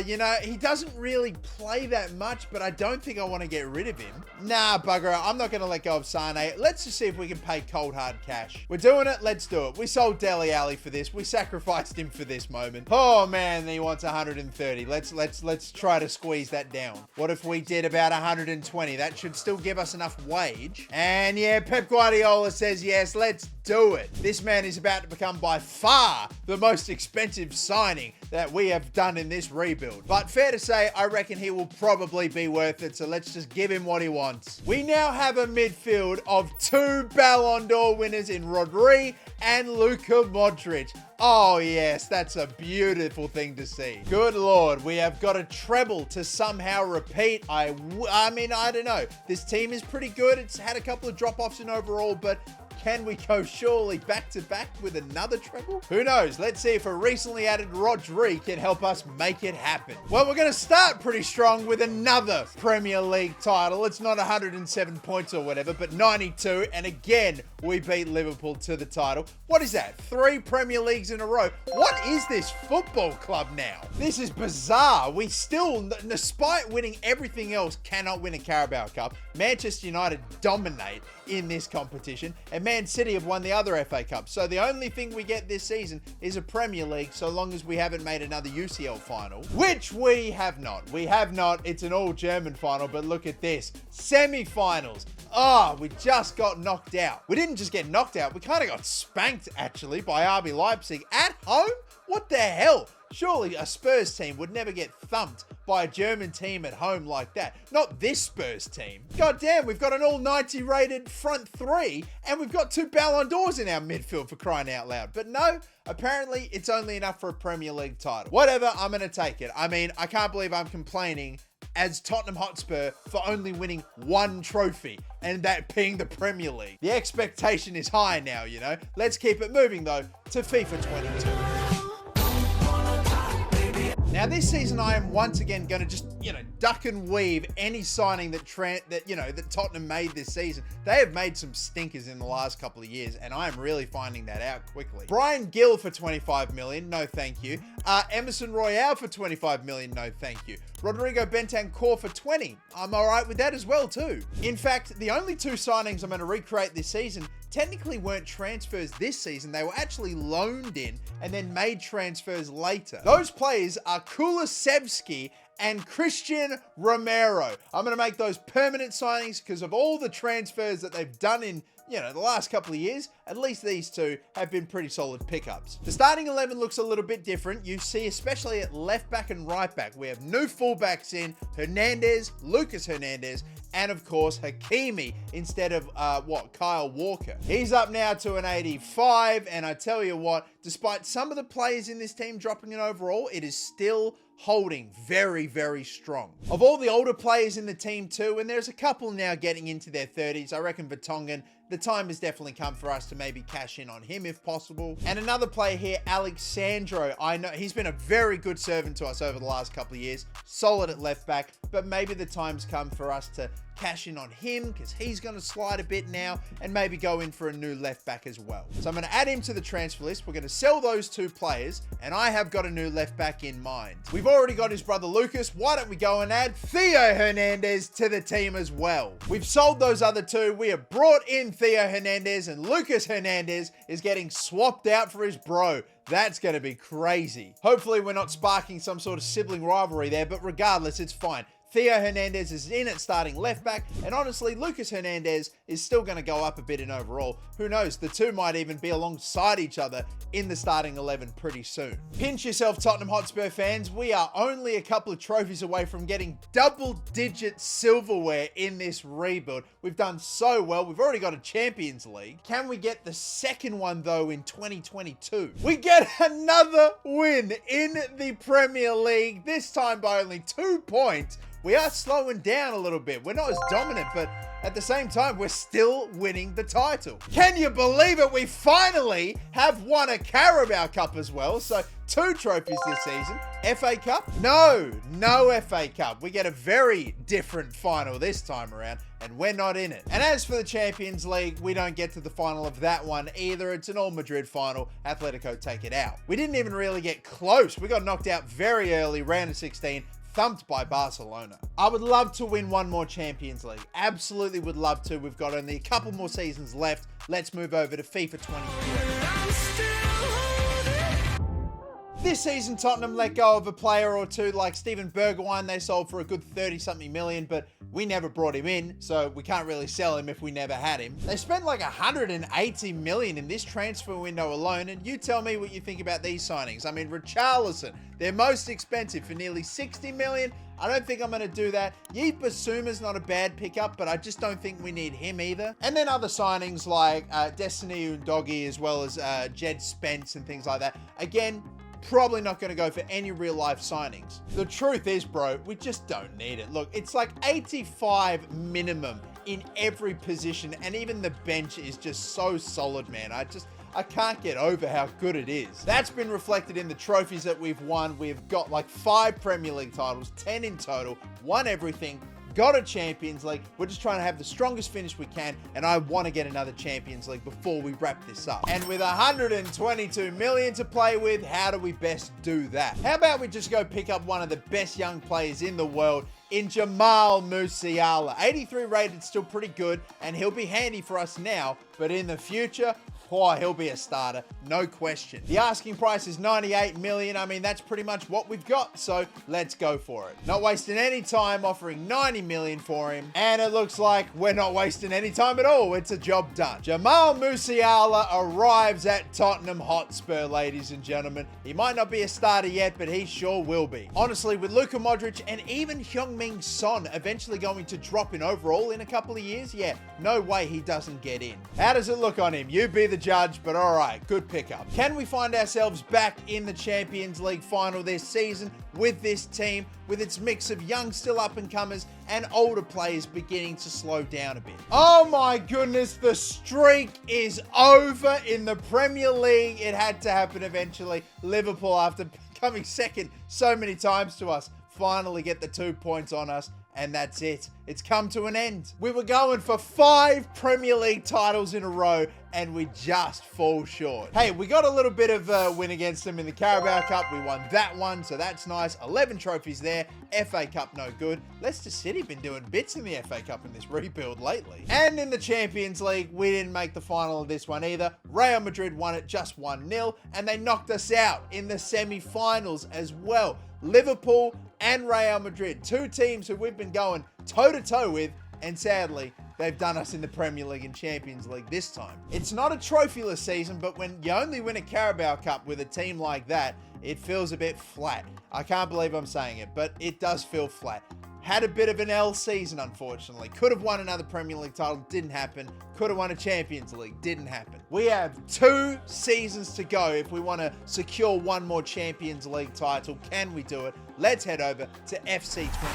You know, he doesn't really play that much, but I don't think I want to get rid of him. Nah, bugger it. I'm not going to let go of Sané. Let's just see if we can pay cold hard cash. We're doing it. Let's do it. We sold Dele Alli for this. We sacrificed him for this moment. Oh man, he wants 130. Let's try to squeeze that down. What if we did about 120? That should still give us enough wage. And yeah, Pep Guardiola says yes. Let's do it. This man is about to become by far the most expensive signing that we have done in this rebuild. But fair to say, I reckon he will probably be worth it, so let's just give him what he wants. We now have a midfield of 2 Ballon d'Or winners in Rodri and Luka Modric. Oh yes, that's a beautiful thing to see. Good Lord, we have got a treble to somehow repeat. I mean, I don't know. This team is pretty good. It's had a couple of drop-offs in overall, but can we go surely back-to-back with another treble? Who knows? Let's see if a recently added Rodri can help us make it happen. Well, we're going to start pretty strong with another Premier League title. It's not 107 points or whatever, but 92. And again, we beat Liverpool to the title. What is that? 3 Premier Leagues in a row. What is this football club now? This is bizarre. We still, despite winning everything else, cannot win a Carabao Cup. Manchester United dominate in this competition, and Man City have won the other FA Cup. So the only thing we get this season is a Premier League, so long as we haven't made another UCL final, which we have not. We have not. It's an all-German final, but look at this. Semi-finals. Oh, we just got knocked out. We didn't just get knocked out. We kind of got spanked, actually, by RB Leipzig at home. What the hell? Surely a Spurs team would never get thumped by a German team at home like that. Not this Spurs team. God damn, we've got an all 90 rated front three, and we've got 2 Ballon d'Ors in our midfield, for crying out loud. But no, apparently it's only enough for a Premier League title. Whatever, I'm going to take it. I mean, I can't believe I'm complaining as Tottenham Hotspur for only winning 1 trophy, and that being the Premier League. The expectation is high now, you know. Let's keep it moving, though, to FIFA 22. Now, this season, I am once again going to just, duck and weave any signing that Tottenham made this season. They have made some stinkers in the last couple of years, and I am really finding that out quickly. Brian Gill for 25 million, no thank you. Emerson Royale for 25 million, no thank you. Rodrigo Bentancur for 20. I'm all right with that as well, too. In fact, the only 2 signings I'm going to recreate this season technically weren't transfers this season. They were actually loaned in and then made transfers later. Those players are Kulusevski and Christian Romero. I'm going to make those permanent signings because of all the transfers that they've done in the last couple of years. At least these 2 have been pretty solid pickups. The starting 11 looks a little bit different. You see, especially at left back and right back, we have new fullbacks in Hernandez, Lucas Hernandez, and of course, Hakimi instead of, Kyle Walker. He's up now to an 85, and I tell you what, despite some of the players in this team dropping it overall, it is still holding very, very strong. Of all the older players in the team too, and there's a couple now getting into their 30s, I reckon Vertonghen, the time has definitely come for us to maybe cash in on him if possible. And another player here, Alexandro. I know he's been a very good servant to us over the last couple of years. Solid at left back, but maybe the time's come for us to cash in on him because he's going to slide a bit now and maybe go in for a new left back as well. So I'm going to add him to the transfer list. We're going to sell those 2 players, and I have got a new left back in mind. We've already got his brother Lucas. Why don't we go and add Theo Hernandez to the team as well? We've sold those other 2. We have brought in Theo Hernandez, and Lucas Hernandez is getting swapped out for his bro. That's going to be crazy. Hopefully we're not sparking some sort of sibling rivalry there, but regardless, it's fine. Theo Hernandez is in at starting left back, and honestly, Lucas Hernandez is still going to go up a bit in overall. Who knows? The 2 might even be alongside each other in the starting 11 pretty soon. Pinch yourself, Tottenham Hotspur fans. We are only a couple of trophies away from getting double-digit silverware in this rebuild. We've done so well. We've already got a Champions League. Can we get the second one, though, in 2022? We get another win in the Premier League, this time by only 2 points. We are slowing down a little bit. We're not as dominant, but at the same time, we're still winning the title. Can you believe it? We finally have won a Carabao Cup as well. So 2 trophies this season. FA Cup? No FA Cup. We get a very different final this time around, and we're not in it. And as for the Champions League, we don't get to the final of that one either. It's an all-Madrid final. Atletico take it out. We didn't even really get close. We got knocked out very early, round of 16. Thumped by Barcelona. I would love to win 1 more Champions League. Absolutely would love to. We've got only a couple more seasons left. Let's move over to FIFA 23. This season, Tottenham let go of a player or 2 like Steven Bergwijn. They sold for a good 30-something million, but we never brought him in, so we can't really sell him if we never had him. They spent like 180 million in this transfer window alone, and you tell me what you think about these signings. I mean, Richarlison, their most expensive for nearly 60 million. I don't think I'm going to do that. Yeet Basuma's not a bad pickup, but I just don't think we need him either. And then other signings like Destiny Undogi as well as Jed Spence and things like that. Again, probably not going to go for any real life signings. The truth is, bro, we just don't need it. Look, it's like 85 minimum in every position, and even the bench is just so solid, man. I can't get over how good it is. That's been reflected in the trophies that we've won. We've got like 5 Premier League titles, 10 in total, won everything. got a Champions League. We're just trying to have the strongest finish we can, and I want to get another Champions League before we wrap this up. And with 122 million to play with, how do we best do that? How about we just go pick up one of the best young players in the world in Jamal Musiala. 83 rated, still pretty good, and he'll be handy for us now, but in the future, he'll be a starter, no question. The asking price is 98 million. I mean, that's pretty much what we've got, so let's go for it. Not wasting any time, offering 90 million for him, and it looks like we're not wasting any time at all. It's a job done. Jamal Musiala arrives at Tottenham Hotspur, ladies and gentlemen. He might not be a starter yet, but he sure will be. Honestly, with Luka Modric and even Heung-min Son eventually going to drop in overall in a couple of years, yeah, no way he doesn't get in. How does it look on him? You be the judge, but all right, good pickup. Can we find ourselves back in the Champions League final this season with this team, with its mix of young, still up-and-comers and older players beginning to slow down a bit? Oh my goodness, the streak is over in the Premier League. It had to happen eventually. Liverpool, after coming second so many times to us, finally get the 2 points on us, and that's it. It's come to an end. We were going for 5 Premier League titles in a row, and we just fall short. Hey, we got a little bit of a win against them in the Carabao Cup. We won that one, so that's nice. 11 trophies there. FA Cup, no good. Leicester City been doing bits in the FA Cup in this rebuild lately. And in the Champions League, we didn't make the final of this one either. Real Madrid won it just 1-0, and they knocked us out in the semi-finals as well. Liverpool and Real Madrid, 2 teams who we've been going toe-to-toe with, and sadly, they've done us in the Premier League and Champions League this time. It's not a trophyless season, but when you only win a Carabao Cup with a team like that, it feels a bit flat. I can't believe I'm saying it, but it does feel flat. Had a bit of an L season, unfortunately. Could have won another Premier League title, didn't happen. Could have won a Champions League, didn't happen. We have 2 seasons to go if we want to secure one more Champions League title. Can we do it? Let's head over to FC 24.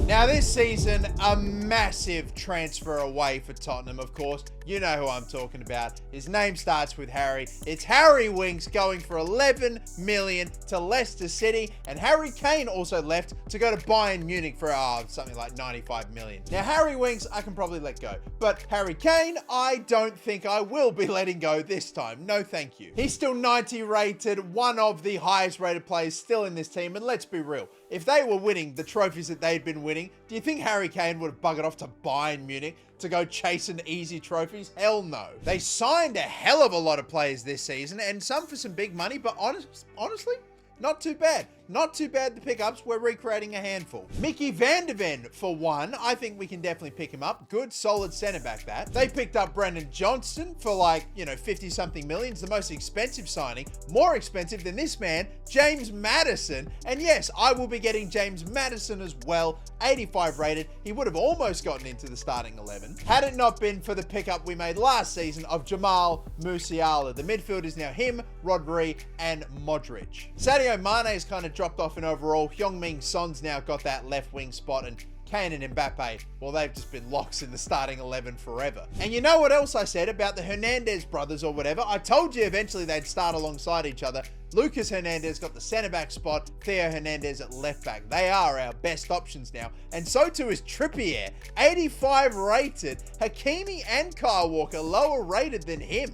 Now this season, a massive transfer away for Tottenham, of course. You know who I'm talking about. His name starts with Harry. It's Harry Winks going for 11 million to Leicester City, and Harry Kane also left to go to Bayern Munich for something like 95 million. Now Harry Winks, I can probably let go, but Harry Kane, I don't think I will be letting go this time. No, thank you. He's still 90 rated, one of the highest rated players still in this team, and let's be real. If they were winning the trophies that they'd been winning, do you think Harry Kane would have buggered off to Bayern Munich to go chasing easy trophies? Hell no. They signed a hell of a lot of players this season, and some for some big money, but honestly, not too bad. Not too bad, the pickups. We're recreating a handful. Mickey van de Ven, for one. I think we can definitely pick him up. Good, solid centre-back, that. They picked up Brendan Johnston for 50-something million. It's the most expensive signing. More expensive than this man, James Maddison. And yes, I will be getting James Maddison as well. 85 rated. He would have almost gotten into the starting 11. Had it not been for the pickup we made last season of Jamal Musiala. The midfield is now him, Rodri, and Modric. Sadio Mane has kind of dropped off in overall. Heung-min Son's now got that left wing spot, and Kane and Mbappe, well, they've just been locks in the starting 11 forever. And you know what else I said about the Hernandez brothers or whatever? I told you eventually they'd start alongside each other. Lucas Hernandez got the centre-back spot, Theo Hernandez at left-back. They are our best options now. And so too is Trippier, 85 rated. Hakimi and Kyle Walker lower rated than him.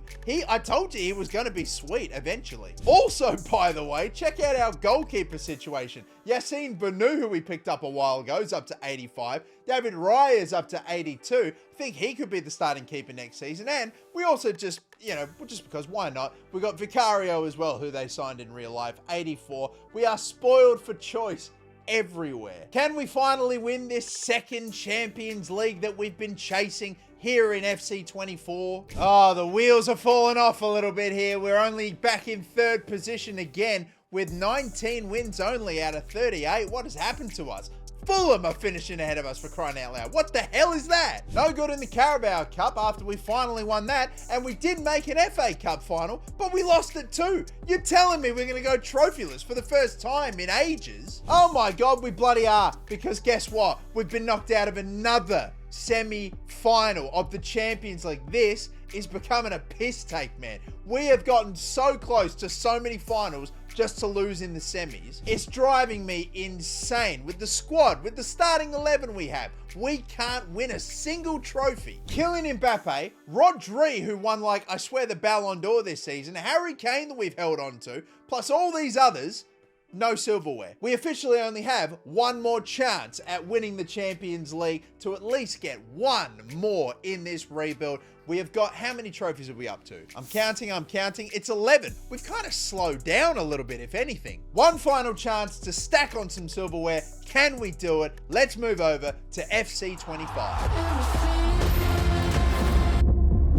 I told you he was going to be sweet eventually. Also, by the way, check out our goalkeeper situation. Yassine Bonu, who we picked up a while ago, is up to 85. David Raya is up to 82. I think he could be the starting keeper next season. And we also just because why not? We got Vicario as well, who they signed in real life, 84. We are spoiled for choice everywhere. Can we finally win this second Champions League that we've been chasing here in FC 24? Oh, the wheels are falling off a little bit here. We're only back in 3rd position again with 19 wins only out of 38. What has happened to us? Fulham are finishing ahead of us, for crying out loud. What the hell is that? No good in the Carabao Cup after we finally won that, and we did make an FA Cup final, but we lost it too. You're telling me we're going to go trophyless for the first time in ages? Oh my God, we bloody are, because guess what? We've been knocked out of another semi-final of the Champions League. This is becoming a piss take, man. We have gotten so close to so many finals just to lose in the semis. It's driving me insane. With the squad, with the starting 11 we have, we can't win a single trophy. Kylian Mbappe, Rodri, who won, like, I swear, the Ballon d'Or this season, Harry Kane that we've held on to, plus all these others, no silverware. We officially only have one more chance at winning the Champions League to at least get one more in this rebuild. We have got, how many trophies are we up to? I'm counting. It's 11. We've kind of slowed down a little bit, if anything. One final chance to stack on some silverware. Can we do it? Let's move over to FC 25.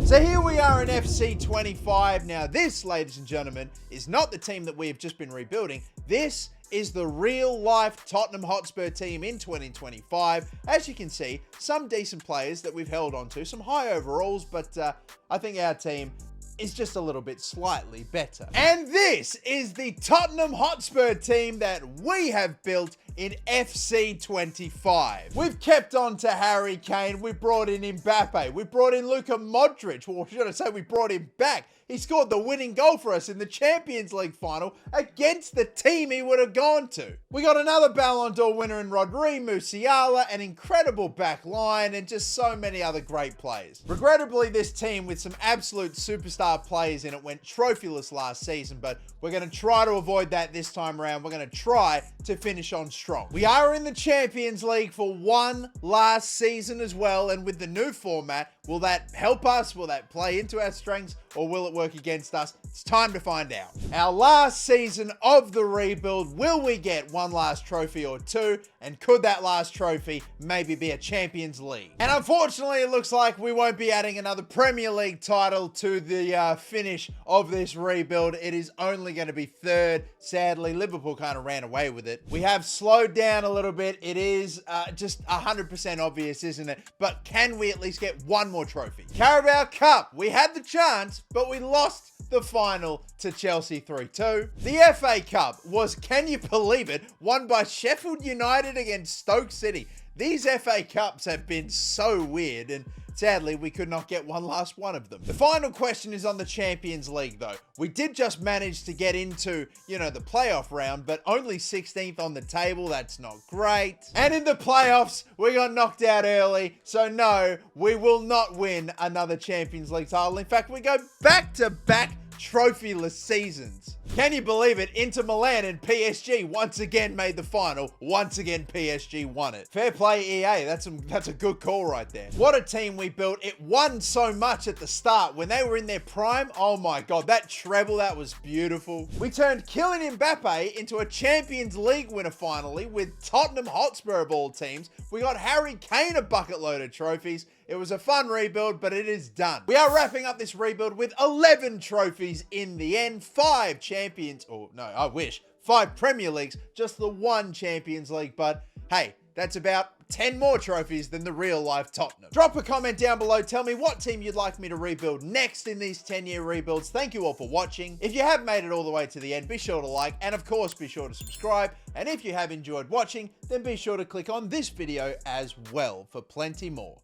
So here we are in FC 25. Now this, ladies and gentlemen, is not the team that we have just been rebuilding. This is the real life Tottenham Hotspur team in 2025. As you can see, some decent players that we've held on to, some high overalls, but I think our team is just a little bit slightly better. And this is the Tottenham Hotspur team that we have built in FC 25. We've kept on to Harry Kane. We brought in Mbappe. We brought in Luka Modric. Well, should I say we brought him back? He scored the winning goal for us in the Champions League final against the team he would have gone to. We got another Ballon d'Or winner in Rodri, Musiala, an incredible back line, and just so many other great players. Regrettably, this team with some absolute superstar players in it went trophyless last season, but we're going to try to avoid that this time around. We're going to try to finish on strong. We are in the Champions League for one last season as well, and with the new format, will that help us? Will that play into our strengths? Or will it work against us? It's time to find out. Our last season of the rebuild, will we get one last trophy or two? And could that last trophy maybe be a Champions League? And unfortunately, it looks like we won't be adding another Premier League title to the finish of this rebuild. It is only going to be third. Sadly, Liverpool kind of ran away with it. We have slowed down a little bit. It is just 100% obvious, isn't it? But can we at least get one more trophy? Carabao Cup. We had the chance, but we lost the final to Chelsea 3-2. The FA Cup was, can you believe it, won by Sheffield United against Stoke City. These FA Cups have been so weird, and sadly, we could not get one last one of them. The final question is on the Champions League, though. We did just manage to get into, the playoff round, but only 16th on the table. That's not great. And in the playoffs, we got knocked out early. So no, we will not win another Champions League title. In fact, we go back-to-back trophyless seasons. Can you believe it? Inter Milan and PSG once again made the final. Once again, PSG won it. Fair play, EA. That's a good call right there. What a team we built. It won so much at the start. When they were in their prime, oh my God, that treble, that was beautiful. We turned Kylian Mbappe into a Champions League winner finally with Tottenham Hotspur of all teams. We got Harry Kane a bucket load of trophies. It was a fun rebuild, but it is done. We are wrapping up this rebuild with 11 trophies in the end, 5 champions, or no, I wish, 5 Premier Leagues, just the 1 Champions League, but hey, that's about 10 more trophies than the real life Tottenham. Drop a comment down below. Tell me what team you'd like me to rebuild next in these 10-year rebuilds. Thank you all for watching. If you have made it all the way to the end, be sure to like, and of course, be sure to subscribe. And if you have enjoyed watching, then be sure to click on this video as well for plenty more.